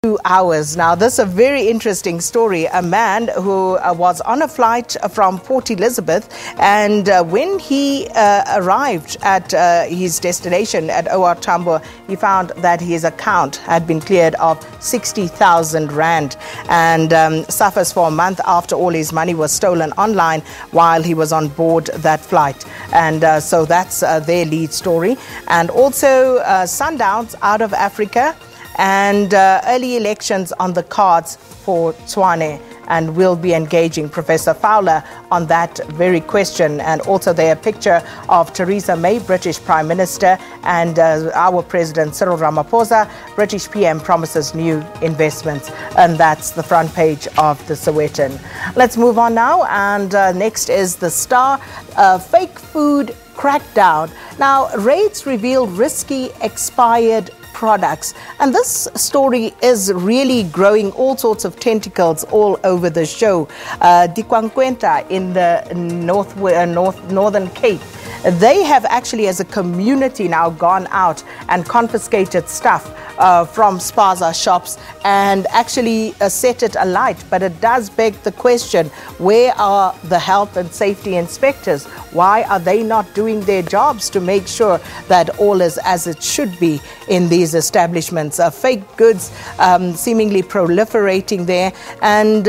2 hours. Now, this is a very interesting story. A man who was on a flight from Port Elizabeth, and when he arrived at his destination at OR Tambo, he found that his account had been cleared of 60,000 rand and suffers for a month after all his money was stolen online while he was on board that flight. And so that's their lead story. And also sundowns out of Africa, and early elections on the cards for Tshwane, and we'll be engaging Professor Fowler on that very question. And also there a picture of Theresa May, British Prime Minister, and our President Cyril Ramaphosa. British PM promises new investments, and that's the front page of the Sowetan. Let's move on now, and next is the Star. Fake food crackdown. Now, raids reveal risky expired products, and this story is really growing all sorts of tentacles all over the show. Dikwankwenta in the Northern Cape, they have actually as a community now gone out and confiscated stuff from spaza shops and actually set it alight. But it does beg the question, where are the health and safety inspectors? Why are they not doing their jobs to make sure that all is as it should be in these establishments? Fake goods seemingly proliferating there, and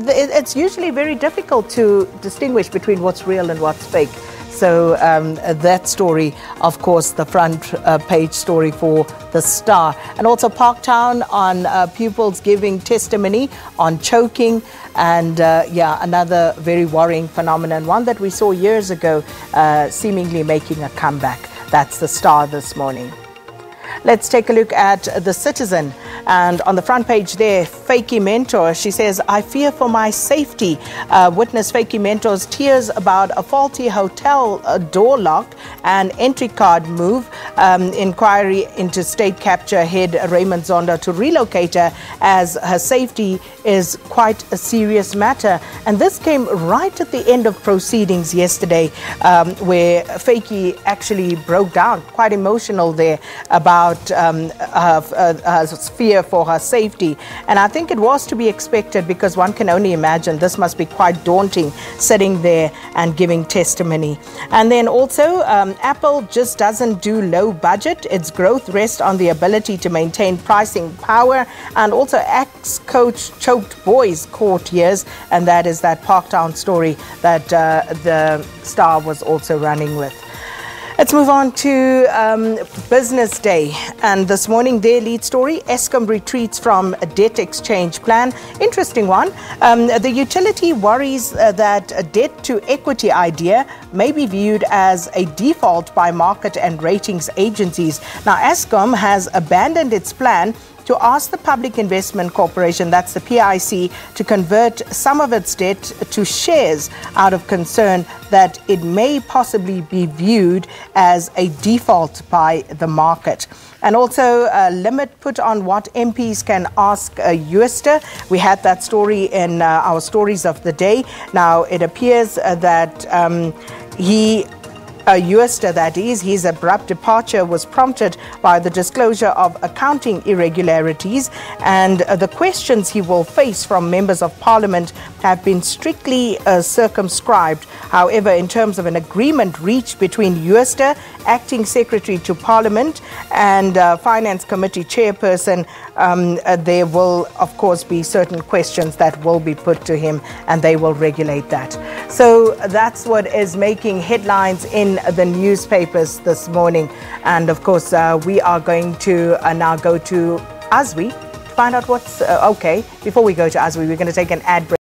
it's usually very difficult to distinguish between what's real and what's fake. So that story, of course, the front page story for the Star. And also Parktown on pupils giving testimony on choking, and another very worrying phenomenon, one that we saw years ago, seemingly making a comeback. That's the Star this morning. Let's take a look at the Citizen, and on the front page there, Fakey Mentor, she says, I fear for my safety. Witness Fakey Mentor's tears about a faulty hotel door lock and entry card move. Inquiry into state capture head Raymond Zonda to relocate her, as her safety is quite a serious matter. And this came right at the end of proceedings yesterday, where Fakey actually broke down, quite emotional there, about her fear for her safety. And I think it was to be expected, because one can only imagine this must be quite daunting, sitting there and giving testimony. And then also Apple just doesn't do low budget. Its growth rests on the ability to maintain pricing power. And also ex-coach choked boys court years, and that is that Parktown story that the Star was also running with. Let's move on to Business Day, and this morning their lead story, Eskom retreats from a debt exchange plan. Interesting one. The utility worries that a debt to equity idea may be viewed as a default by market and ratings agencies. Now, Eskom has abandoned its plan to ask the Public Investment Corporation, that's the PIC, to convert some of its debt to shares out of concern that it may possibly be viewed as a default by the market. And also a limit put on what MPs can ask a USTA. We had that story in our stories of the day. Now, it appears that USTA, that is, his abrupt departure was prompted by the disclosure of accounting irregularities, and the questions he will face from members of parliament have been strictly circumscribed. However, in terms of an agreement reached between USTA, acting secretary to parliament, and finance committee chairperson, there will of course be certain questions that will be put to him, and they will regulate that. So that's what is making headlines in the newspapers this morning. And of course we are going to now go to ASWI to find out what's okay. Before we go to ASWI, we're going to take an ad break.